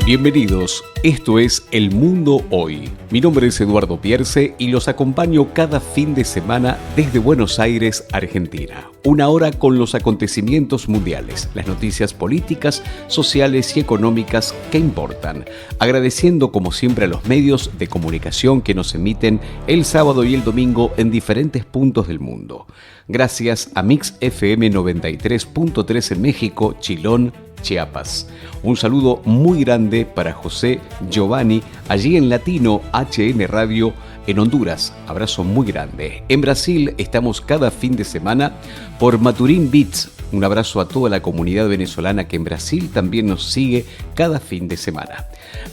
Bienvenidos, esto es El Mundo Hoy. Mi nombre es Eduardo Pierce y los acompaño cada fin de semana desde Buenos Aires, Argentina. Una hora con los acontecimientos mundiales, las noticias políticas, sociales y económicas que importan. Agradeciendo como siempre a los medios de comunicación que nos emiten el sábado y el domingo en diferentes puntos del mundo. Gracias a Mix FM 93.3 en México, Chilón, Chiapas. Un saludo muy grande para José Giovanni, allí en Latino HN Radio en Honduras. Abrazo muy grande. En Brasil estamos cada fin de semana por Maturín Beats. Un abrazo a toda la comunidad venezolana que en Brasil también nos sigue cada fin de semana.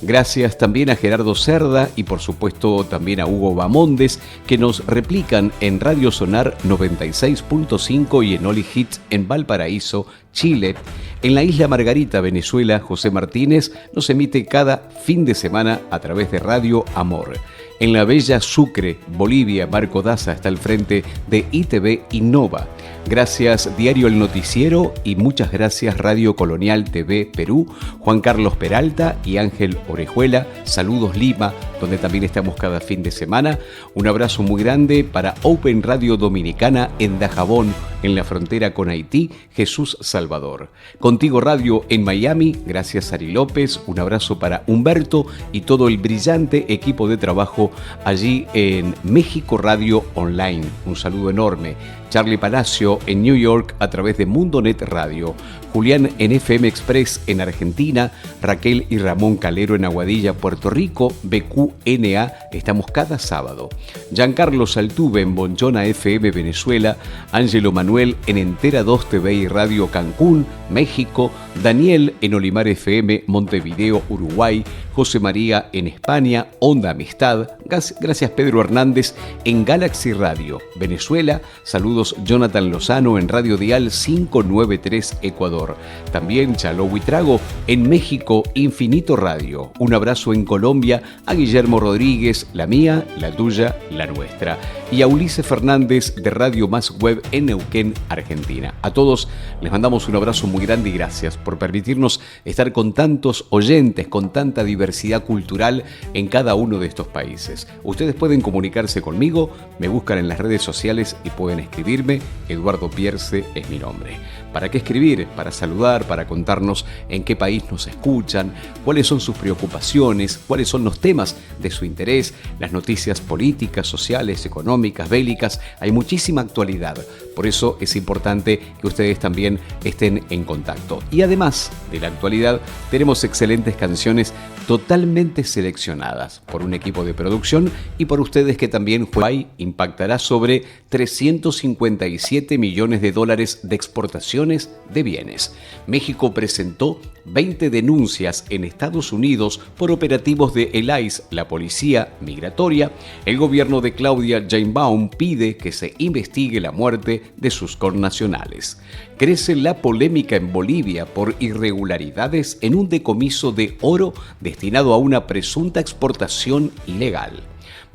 Gracias también a Gerardo Cerda y por supuesto también a Hugo Bamondes que nos replican en Radio Sonar 96.5 y en Oli Hits en Valparaíso, Chile. En la Isla Margarita, Venezuela, José Martínez nos emite cada fin de semana a través de Radio Amor. En la bella Sucre, Bolivia, Marco Daza está al frente de ITV Innova. Gracias Diario El Noticiero y muchas gracias Radio Colonial TV Perú, Juan Carlos Peralta y Ángel Orejuela. Saludos Lima, donde también estamos cada fin de semana. Un abrazo muy grande para Open Radio Dominicana en Dajabón, en la frontera con Haití, Jesús Salvador. Contigo Radio en Miami, gracias Ari López. Un abrazo para Humberto y todo el brillante equipo de trabajo allí en México Radio Online. Un saludo enorme. Charlie Palacio en New York a través de Mundonet Radio. Julián en FM Express en Argentina. Raquel y Ramón Calero en Aguadilla, Puerto Rico. BQNA, estamos cada sábado. Giancarlo Saltuve en Bonchona FM Venezuela. Ángelo Manuel en Entera 2 TV y Radio Cancún, México. Daniel en Olimar FM Montevideo, Uruguay. José María en España, Onda Amistad. Gracias Pedro Hernández en Galaxy Radio, Venezuela. Saludos Jonathan Lozano en Radio Dial 593 Ecuador. También Chalo Huitrago en México, Infinito Radio. Un abrazo en Colombia a Guillermo Rodríguez, la mía, la tuya, la nuestra. Y a Ulises Fernández de Radio Más Web en Neuquén, Argentina. A todos les mandamos un abrazo muy grande y gracias por permitirnos estar con tantos oyentes, con tanta diversidad cultural en cada uno de estos países. Ustedes pueden comunicarse conmigo, me buscan en las redes sociales y pueden escribirme. Eduardo Pierce es mi nombre. ¿Para qué escribir? Para saludar, para contarnos en qué país nos escuchan, cuáles son sus preocupaciones, cuáles son los temas de su interés, las noticias políticas, sociales, económicas, bélicas. Hay muchísima actualidad. Por eso es importante que ustedes también estén en contacto. Y además de la actualidad, tenemos excelentes canciones totalmente seleccionadas por un equipo de producción y por ustedes que también impactará sobre 357 millones de dólares de exportaciones de bienes. México presentó 20 denuncias en Estados Unidos por operativos de el ICE, la policía migratoria. El gobierno de Claudia Sheinbaum pide que se investigue la muerte de sus connacionales. Crece la polémica en Bolivia por irregularidades en un decomiso de oro destinado a una presunta exportación ilegal.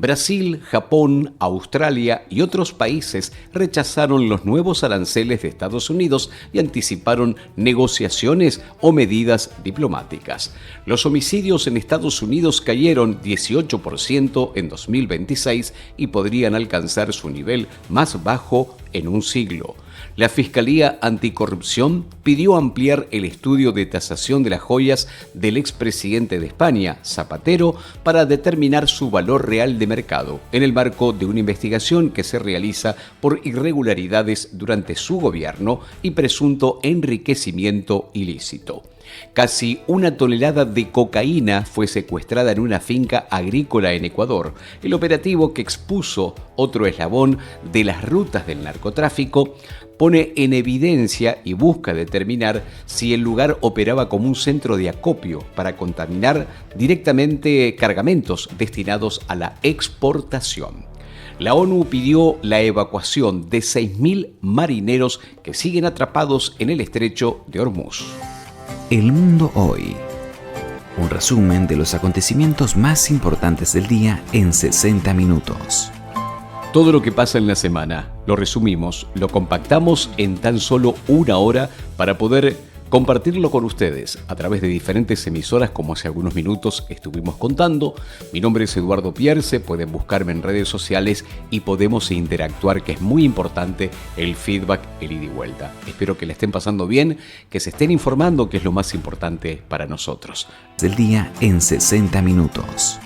Brasil, Japón, Australia y otros países rechazaron los nuevos aranceles de Estados Unidos y anticiparon negociaciones o medidas diplomáticas. Los homicidios en Estados Unidos cayeron 18% en 2026 y podrían alcanzar su nivel más bajo en un siglo. La Fiscalía Anticorrupción pidió ampliar el estudio de tasación de las joyas del expresidente de España, Zapatero, para determinar su valor real de mercado, en el marco de una investigación que se realiza por irregularidades durante su gobierno y presunto enriquecimiento ilícito. Casi 1 tonelada de cocaína fue secuestrada en una finca agrícola en Ecuador. El operativo, que expuso otro eslabón de las rutas del narcotráfico, pone en evidencia y busca determinar si el lugar operaba como un centro de acopio para contaminar directamente cargamentos destinados a la exportación. La ONU pidió la evacuación de 6.000 marineros que siguen atrapados en el estrecho de Hormuz. El Mundo Hoy. Un resumen de los acontecimientos más importantes del día en 60 minutos. Todo lo que pasa en la semana lo resumimos, lo compactamos en tan solo 1 hora para poder compartirlo con ustedes a través de diferentes emisoras como hace algunos minutos estuvimos contando. Mi nombre es Eduardo Pierce, pueden buscarme en redes sociales y podemos interactuar, que es muy importante el feedback, el ida y vuelta. Espero que la estén pasando bien, que se estén informando, que es lo más importante para nosotros. Del día en 60 minutos.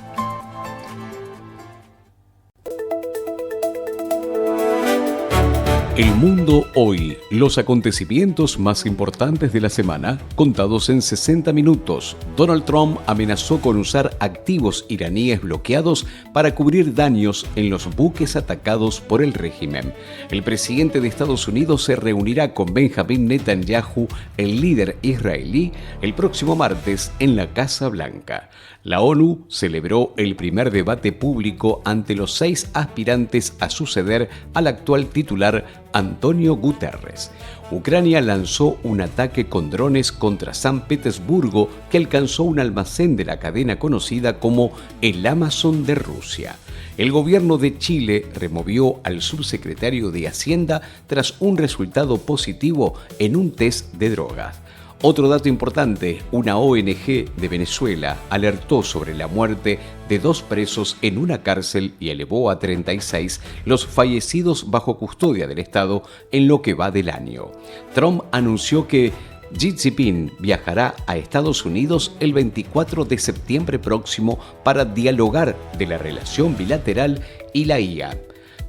El mundo hoy, los acontecimientos más importantes de la semana, contados en 60 minutos. Donald Trump amenazó con usar activos iraníes bloqueados para cubrir daños en los buques atacados por el régimen. El presidente de Estados Unidos se reunirá con Benjamin Netanyahu, el líder israelí, el próximo martes en la Casa Blanca. La ONU celebró el primer debate público ante los 6 aspirantes a suceder al actual titular Antonio Guterres. Ucrania lanzó un ataque con drones contra San Petersburgo que alcanzó un almacén de la cadena conocida como el Amazon de Rusia. El gobierno de Chile removió al subsecretario de Hacienda tras un resultado positivo en un test de drogas. Otro dato importante, una ONG de Venezuela alertó sobre la muerte de 2 presos en una cárcel y elevó a 36 los fallecidos bajo custodia del Estado en lo que va del año. Trump anunció que Xi Jinping viajará a Estados Unidos el 24 de septiembre próximo para dialogar de la relación bilateral y la IA.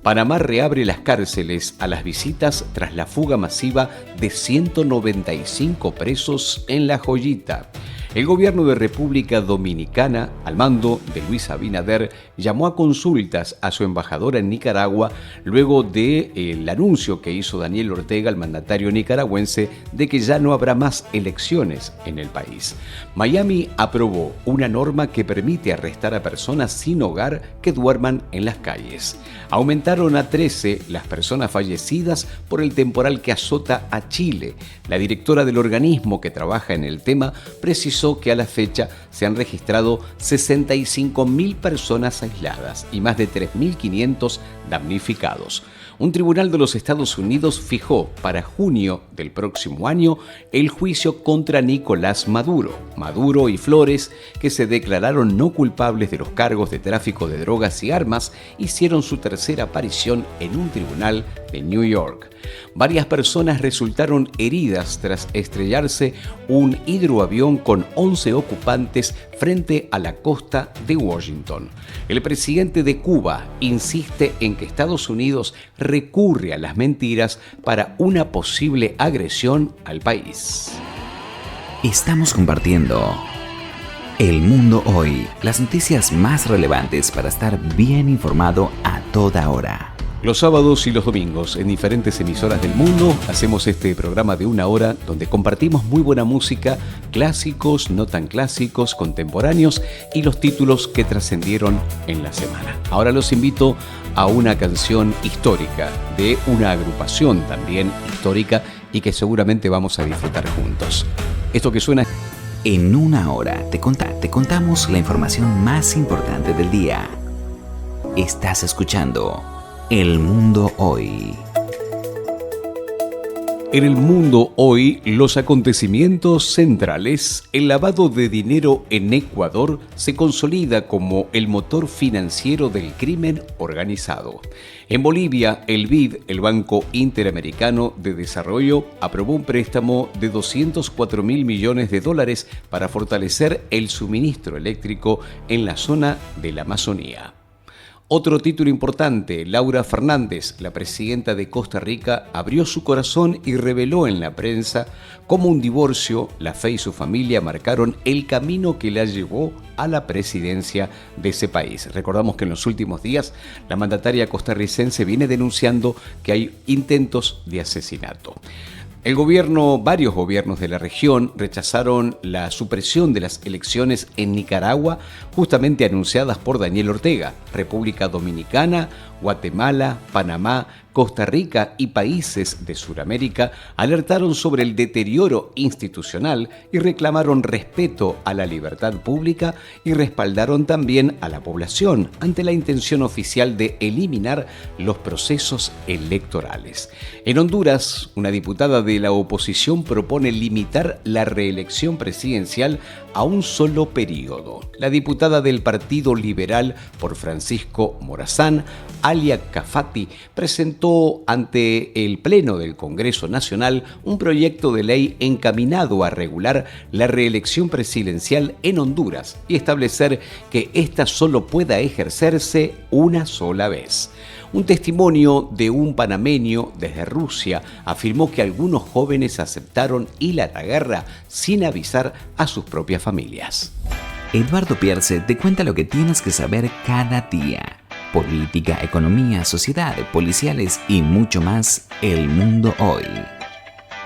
Panamá reabre las cárceles a las visitas tras la fuga masiva de 195 presos en La Joyita. El gobierno de República Dominicana, al mando de Luis Abinader, llamó a consultas a su embajadora en Nicaragua luego del anuncio que hizo Daniel Ortega, el mandatario nicaragüense, de que ya no habrá más elecciones en el país. Miami aprobó una norma que permite arrestar a personas sin hogar que duerman en las calles. Aumentaron a 13 las personas fallecidas por el temporal que azota a Chile. La directora del organismo que trabaja en el tema precisó que a la fecha se han registrado 65.000 personas aisladas y más de 3.500 damnificados. Un tribunal de los Estados Unidos fijó para junio del próximo año el juicio contra Nicolás Maduro. Maduro y Flores, que se declararon no culpables de los cargos de tráfico de drogas y armas, hicieron su tercera aparición en un tribunal de New York. Varias personas resultaron heridas tras estrellarse un hidroavión con 11 ocupantes frente a la costa de Washington. El presidente de Cuba insiste en que Estados Unidos recurre a las mentiras para una posible agresión al país. Estamos compartiendo El Mundo Hoy, las noticias más relevantes para estar bien informado a toda hora. Los sábados y los domingos en diferentes emisoras del mundo hacemos este programa de 1 hora donde compartimos muy buena música, clásicos, no tan clásicos, contemporáneos y los títulos que trascendieron en la semana. Ahora los invito a una canción histórica de una agrupación también histórica y que seguramente vamos a disfrutar juntos. Esto que suena... En 1 hora te contamos la información más importante del día. Estás escuchando El Mundo Hoy. En el mundo hoy, los acontecimientos centrales, el lavado de dinero en Ecuador se consolida como el motor financiero del crimen organizado. En Bolivia, el BID, el Banco Interamericano de Desarrollo, aprobó un préstamo de $204 mil millones para fortalecer el suministro eléctrico en la zona de la Amazonía. Otro título importante, Laura Fernández, la presidenta de Costa Rica, abrió su corazón y reveló en la prensa cómo un divorcio, la fe y su familia marcaron el camino que la llevó a la presidencia de ese país. Recordamos que en los últimos días la mandataria costarricense viene denunciando que hay intentos de asesinato. Varios gobiernos de la región rechazaron la supresión de las elecciones en Nicaragua, justamente anunciadas por Daniel Ortega. República Dominicana, Guatemala, Panamá, Costa Rica y países de Sudamérica alertaron sobre el deterioro institucional y reclamaron respeto a la libertad pública y respaldaron también a la población ante la intención oficial de eliminar los procesos electorales. En Honduras, una diputada de la oposición propone limitar la reelección presidencial a un solo periodo. La diputada del Partido Liberal por Francisco Morazán, Alia Cafati, presentó ante el Pleno del Congreso Nacional un proyecto de ley encaminado a regular la reelección presidencial en Honduras y establecer que ésta solo pueda ejercerse una sola vez. Un testimonio de un panameño desde Rusia afirmó que algunos jóvenes aceptaron ir a la guerra sin avisar a sus propias familias. Eduardo Pierce te cuenta lo que tienes que saber cada día. Política, economía, sociedad, policiales y mucho más. El mundo hoy.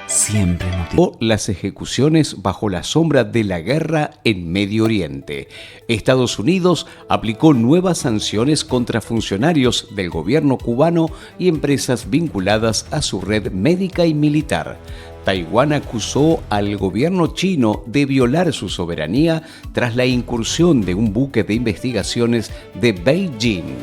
Siempre noticia. Las ejecuciones bajo la sombra de la guerra en Medio Oriente. Estados Unidos aplicó nuevas sanciones contra funcionarios del gobierno cubano y empresas vinculadas a su red médica y militar. Taiwán acusó al gobierno chino de violar su soberanía tras la incursión de un buque de investigaciones de Beijing.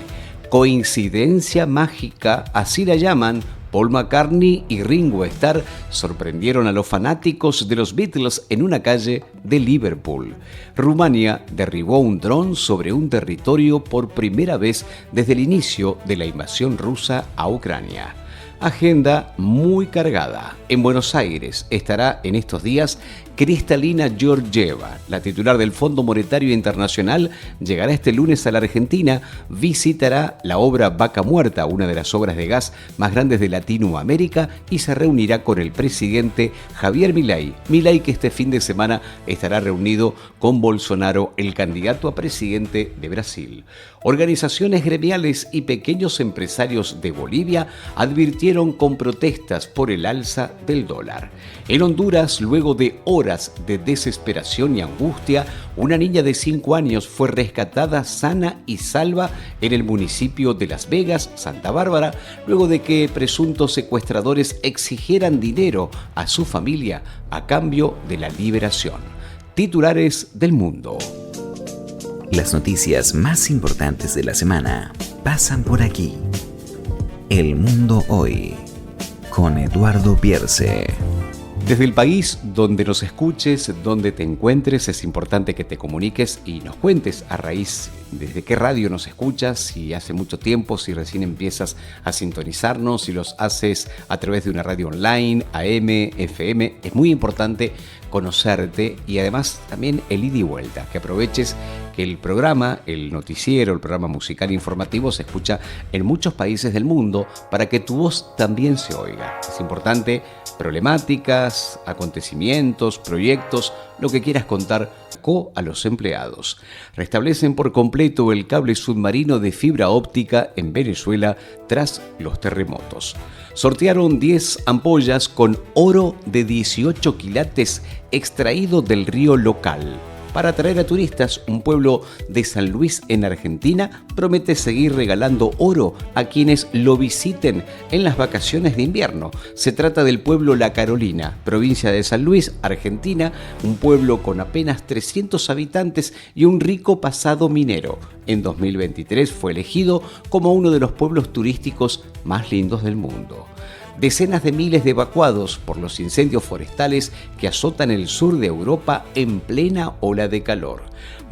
Coincidencia mágica, así la llaman. Paul McCartney y Ringo Starr sorprendieron a los fanáticos de los Beatles en una calle de Liverpool. Rumania derribó un dron sobre un territorio por primera vez desde el inicio de la invasión rusa a Ucrania. Agenda muy cargada. En Buenos Aires estará en estos días Kristalina Georgieva, la titular del Fondo Monetario Internacional, llegará este lunes a la Argentina, visitará la obra Vaca Muerta, una de las obras de gas más grandes de Latinoamérica, y se reunirá con el presidente Javier Milei. Milei, que este fin de semana estará reunido con Bolsonaro, el candidato a presidente de Brasil. Organizaciones gremiales y pequeños empresarios de Bolivia advirtieron con protestas por el alza del dólar. En Honduras, luego de horas de desesperación y angustia, una niña de 5 años fue rescatada sana y salva en el municipio de Las Vegas, Santa Bárbara, luego de que presuntos secuestradores exigieran dinero a su familia a cambio de la liberación. Titulares del mundo. Las noticias más importantes de la semana pasan por aquí. El mundo hoy, con Eduardo Pierce. Desde el país donde nos escuches, donde te encuentres, es importante que te comuniques y nos cuentes a raíz desde qué radio nos escuchas, si hace mucho tiempo, si recién empiezas a sintonizarnos, si los haces a través de una radio online, AM, FM. Es muy importante conocerte y además también el ida y vuelta, que aproveches que el programa, el noticiero, el programa musical informativo se escucha en muchos países del mundo para que tu voz también se oiga. Es importante problemáticas, acontecimientos, proyectos, lo que quieras contar a los empleados. Restablecen por completo el cable submarino de fibra óptica en Venezuela tras los terremotos. Sortearon 10 ampollas con oro de 18 quilates extraído del río local. Para atraer a turistas, un pueblo de San Luis en Argentina promete seguir regalando oro a quienes lo visiten en las vacaciones de invierno. Se trata del pueblo La Carolina, provincia de San Luis, Argentina, un pueblo con apenas 300 habitantes y un rico pasado minero. En 2023 fue elegido como uno de los pueblos turísticos más lindos del mundo. Decenas de miles de evacuados por los incendios forestales que azotan el sur de Europa en plena ola de calor.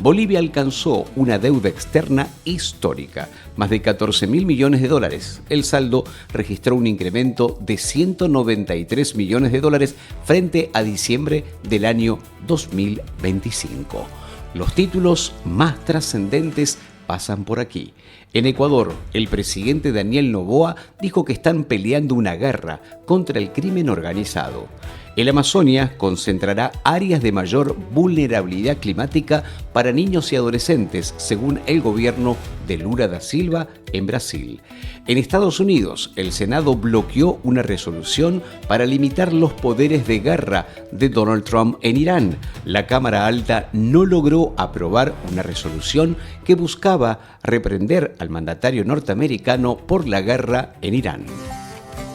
Bolivia alcanzó una deuda externa histórica, más de 14.000 millones de dólares. El saldo registró un incremento de 193 millones de dólares frente a diciembre del año 2025. Los títulos más trascendentes pasan por aquí. En Ecuador, el presidente Daniel Noboa dijo que están peleando una guerra contra el crimen organizado. El Amazonia concentrará áreas de mayor vulnerabilidad climática para niños y adolescentes, según el gobierno de Lula da Silva en Brasil. En Estados Unidos, el Senado bloqueó una resolución para limitar los poderes de guerra de Donald Trump en Irán. La Cámara Alta no logró aprobar una resolución que buscaba reprender al mandatario norteamericano por la guerra en Irán.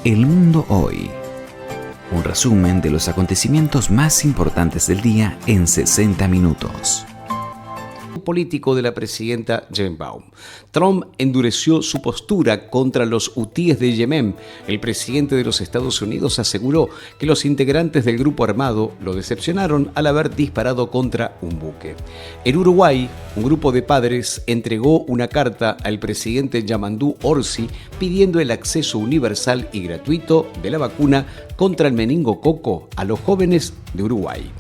El Mundo Hoy. Un resumen de los acontecimientos más importantes del día en 60 minutos. Político de la presidenta Sheinbaum. Trump endureció su postura contra los hutíes de Yemen. El presidente de los Estados Unidos aseguró que los integrantes del grupo armado lo decepcionaron al haber disparado contra un buque. En Uruguay, un grupo de padres entregó una carta al presidente Yamandu Orsi pidiendo el acceso universal y gratuito de la vacuna contra el meningococo a los jóvenes de Uruguay.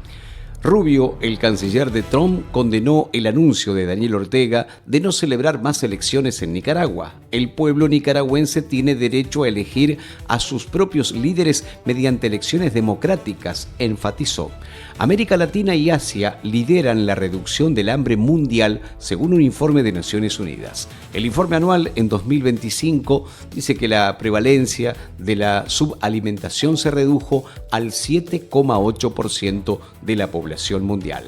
Rubio, el canciller de Trump, condenó el anuncio de Daniel Ortega de no celebrar más elecciones en Nicaragua. El pueblo nicaragüense tiene derecho a elegir a sus propios líderes mediante elecciones democráticas, enfatizó. América Latina y Asia lideran la reducción del hambre mundial, según un informe de Naciones Unidas. El informe anual en 2025 dice que la prevalencia de la subalimentación se redujo al 7,8% de la población mundial.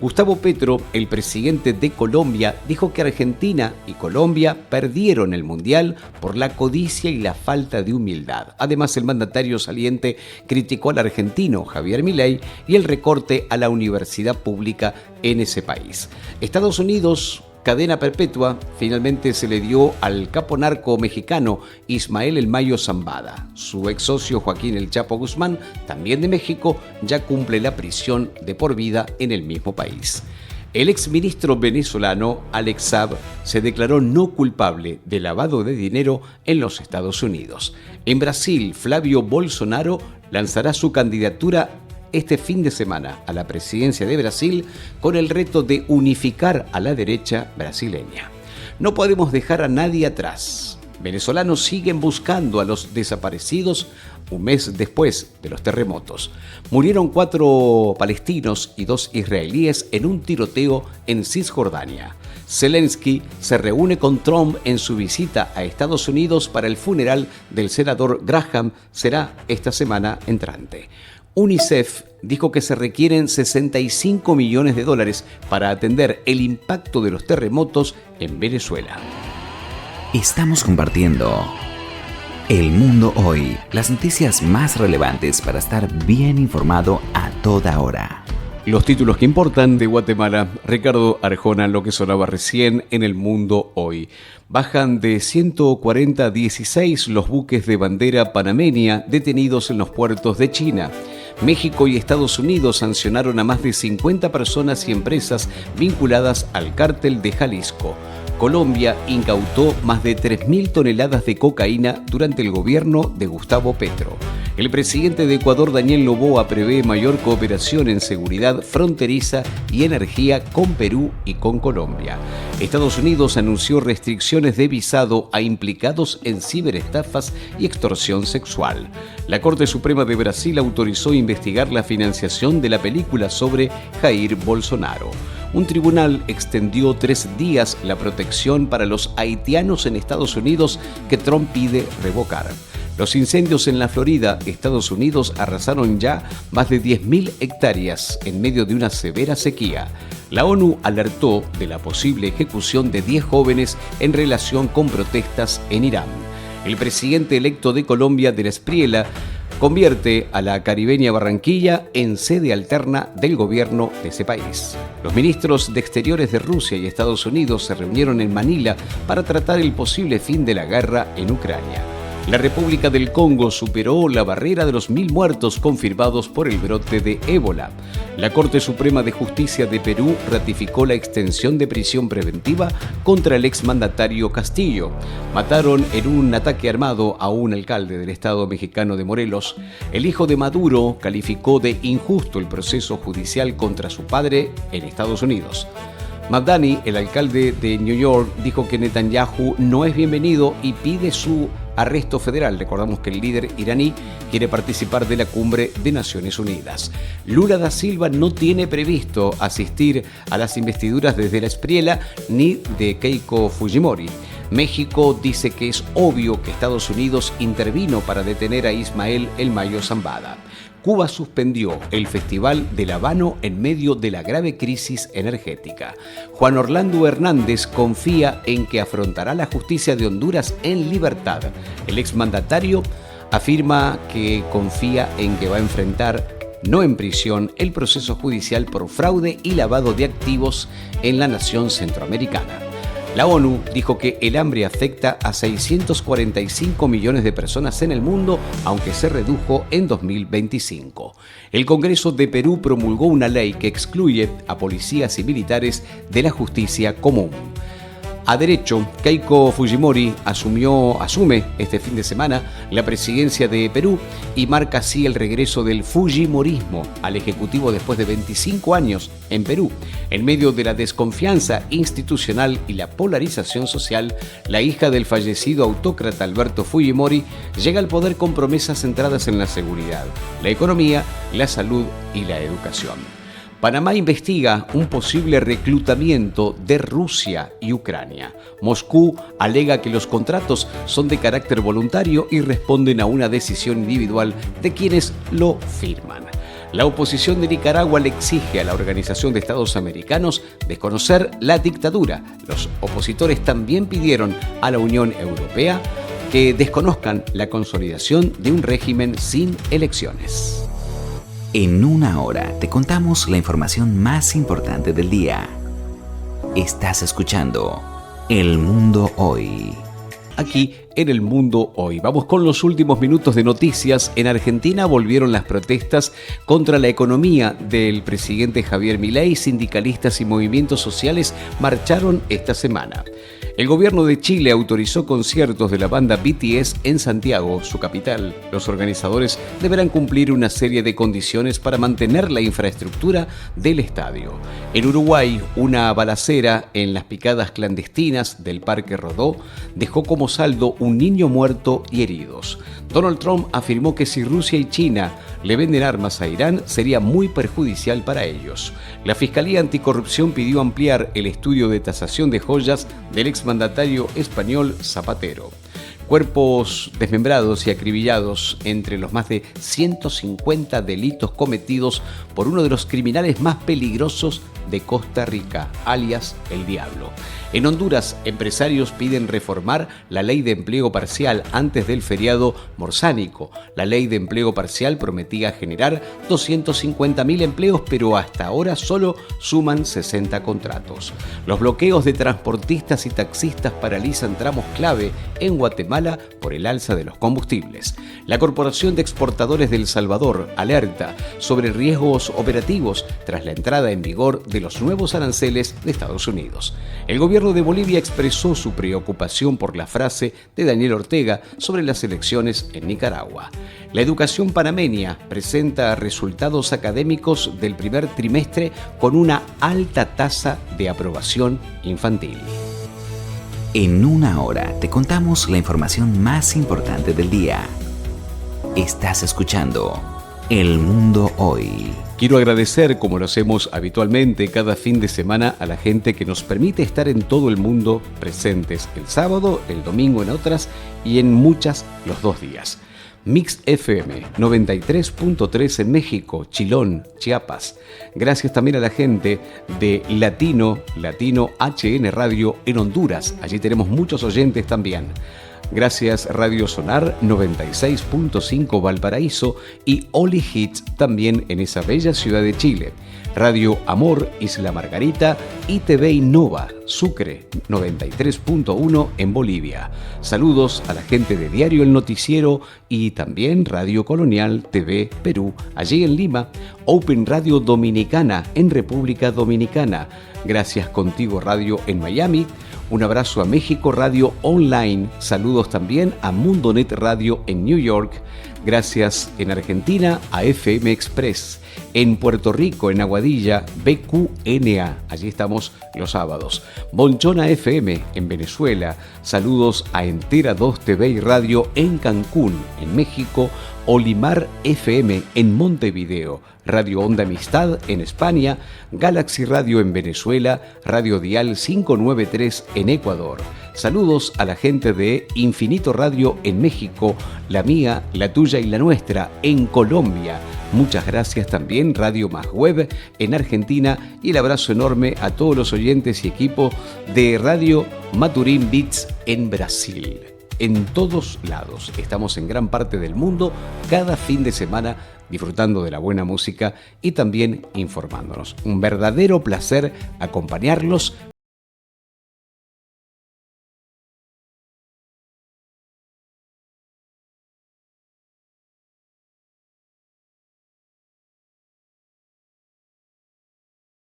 Gustavo Petro, el presidente de Colombia, dijo que Argentina y Colombia perdieron el Mundial por la codicia y la falta de humildad. Además, el mandatario saliente criticó al argentino Javier Milei y el recorte a la universidad pública en ese país. Estados Unidos, cadena perpetua, finalmente se le dio al capo narco mexicano Ismael El Mayo Zambada. Su ex socio Joaquín El Chapo Guzmán, también de México, ya cumple la prisión de por vida en el mismo país. El exministro venezolano Alex Saab se declaró no culpable de lavado de dinero en los Estados Unidos. En Brasil, Flavio Bolsonaro lanzará su candidatura este fin de semana a la presidencia de Brasil con el reto de unificar a la derecha brasileña. No podemos dejar a nadie atrás. Venezolanos siguen buscando a los desaparecidos un mes después de los terremotos. Murieron 4 palestinos y 2 israelíes en un tiroteo en Cisjordania. Zelensky se reúne con Trump en su visita a Estados Unidos para el funeral del senador Graham. Será esta semana entrante. UNICEF dijo que se requieren $65 millones para atender el impacto de los terremotos en Venezuela. Estamos compartiendo El Mundo Hoy, las noticias más relevantes para estar bien informado a toda hora. Los títulos que importan de Guatemala. Ricardo Arjona, lo que sonaba recién en El Mundo Hoy. Bajan de 140 a 16 los buques de bandera panameña detenidos en los puertos de China. México y Estados Unidos sancionaron a más de 50 personas y empresas vinculadas al cártel de Jalisco. Colombia incautó más de 3.000 toneladas de cocaína durante el gobierno de Gustavo Petro. El presidente de Ecuador, Daniel Noboa, prevé mayor cooperación en seguridad fronteriza y energía con Perú y con Colombia. Estados Unidos anunció restricciones de visado a implicados en ciberestafas y extorsión sexual. La Corte Suprema de Brasil autorizó investigar la financiación de la película sobre Jair Bolsonaro. Un tribunal extendió 3 días la protección para los haitianos en Estados Unidos que Trump pide revocar. Los incendios en la Florida, Estados Unidos, arrasaron ya más de 10.000 hectáreas en medio de una severa sequía. La ONU alertó de la posible ejecución de 10 jóvenes en relación con protestas en Irán. El presidente electo de Colombia, de la Espriella, convierte a la caribeña Barranquilla en sede alterna del gobierno de ese país. Los ministros de Exteriores de Rusia y Estados Unidos se reunieron en Manila para tratar el posible fin de la guerra en Ucrania. La República del Congo superó la barrera de los 1.000 muertos confirmados por el brote de ébola. La Corte Suprema de Justicia de Perú ratificó la extensión de prisión preventiva contra el exmandatario Castillo. Mataron en un ataque armado a un alcalde del estado mexicano de Morelos. El hijo de Maduro calificó de injusto el proceso judicial contra su padre en Estados Unidos. Mamdani, el alcalde de New York, dijo que Netanyahu no es bienvenido y pide su arresto federal. Recordamos que el líder iraní quiere participar de la cumbre de Naciones Unidas. Lula da Silva no tiene previsto asistir a las investiduras desde la Espriella ni de Keiko Fujimori. México dice que es obvio que Estados Unidos intervino para detener a Ismael El Mayo Zambada. Cuba suspendió el Festival del Habano en medio de la grave crisis energética. Juan Orlando Hernández confía en que afrontará la justicia de Honduras en libertad. El exmandatario afirma que confía en que va a enfrentar, no en prisión, el proceso judicial por fraude y lavado de activos en la nación centroamericana. La ONU dijo que el hambre afecta a 645 millones de personas en el mundo, aunque se redujo en 2025. El Congreso de Perú promulgó una ley que excluye a policías y militares de la justicia común. A derecho, Keiko Fujimori asume este fin de semana la presidencia de Perú y marca así el regreso del fujimorismo al Ejecutivo después de 25 años en Perú. En medio de la desconfianza institucional y la polarización social, la hija del fallecido autócrata Alberto Fujimori llega al poder con promesas centradas en la seguridad, la economía, la salud y la educación. Panamá investiga un posible reclutamiento de Rusia y Ucrania. Moscú alega que los contratos son de carácter voluntario y responden a una decisión individual de quienes lo firman. La oposición de Nicaragua le exige a la Organización de Estados Americanos desconocer la dictadura. Los opositores también pidieron a la Unión Europea que desconozcan la consolidación de un régimen sin elecciones. En una hora te contamos la información más importante del día. Estás escuchando El Mundo Hoy. Aquí en El Mundo Hoy. Vamos con los últimos minutos de noticias. En Argentina volvieron las protestas contra la economía del presidente Javier Milei. Sindicalistas y movimientos sociales marcharon esta semana. El gobierno de Chile autorizó conciertos de la banda BTS en Santiago, su capital. Los organizadores deberán cumplir una serie de condiciones para mantener la infraestructura del estadio. En Uruguay, una balacera en las picadas clandestinas del Parque Rodó dejó como saldo un niño muerto y heridos. Donald Trump afirmó que si Rusia y China le venden armas a Irán, sería muy perjudicial para ellos. La Fiscalía Anticorrupción pidió ampliar el estudio de tasación de joyas del exmandatario español Zapatero. Cuerpos desmembrados y acribillados entre los más de 150 delitos cometidos por uno de los criminales más peligrosos de Costa Rica, alias El Diablo. En Honduras, empresarios piden reformar la ley de empleo parcial antes del feriado morsánico. La ley de empleo parcial prometía generar 250.000 empleos, pero hasta ahora solo suman 60 contratos. Los bloqueos de transportistas y taxistas paralizan tramos clave en Guatemala por el alza de los combustibles. La Corporación de Exportadores de El Salvador alerta sobre riesgos operativos tras la entrada en vigor de los nuevos aranceles de Estados Unidos. El gobierno de Bolivia expresó su preocupación por la frase de Daniel Ortega sobre las elecciones en Nicaragua. La educación panameña presenta resultados académicos del primer trimestre con una alta tasa de aprobación infantil. En una hora te contamos la información más importante del día. Estás escuchando El Mundo Hoy. Quiero agradecer, como lo hacemos habitualmente cada fin de semana, a la gente que nos permite estar en todo el mundo presentes el sábado, el domingo en otras y en muchas los 2 días. Mix FM 93.3 en México, Chilón, Chiapas. Gracias también a la gente de Latino HN Radio en Honduras. Allí tenemos muchos oyentes también. Gracias Radio Sonar 96.5 Valparaíso y Oli Hits también en esa bella ciudad de Chile. Radio Amor Isla Margarita y TV Innova Sucre 93.1 en Bolivia. Saludos a la gente de Diario El Noticiero y también Radio Colonial TV Perú, allí en Lima. Open Radio Dominicana en República Dominicana. Gracias Contigo Radio en Miami. Un abrazo a México Radio Online. Saludos también a Mundonet Radio en New York. Gracias en Argentina a FM Express. En Puerto Rico, en Aguadilla, BQNA. Allí estamos los sábados. Bonchona FM en Venezuela. Saludos a Entera 2 TV y Radio en Cancún, en México. Olimar FM en Montevideo. Radio Onda Amistad en España. Galaxy Radio en Venezuela. Radio Dial 593 en Ecuador. Saludos a la gente de Infinito Radio en México, la mía, la tuya y la nuestra en Colombia. Muchas gracias también Radio Más Web en Argentina y el abrazo enorme a todos los oyentes y equipo de Radio Maturín Beats en Brasil. en todos lados. Estamos en gran parte del mundo cada fin de semana disfrutando de la buena música y también informándonos. Un verdadero placer acompañarlos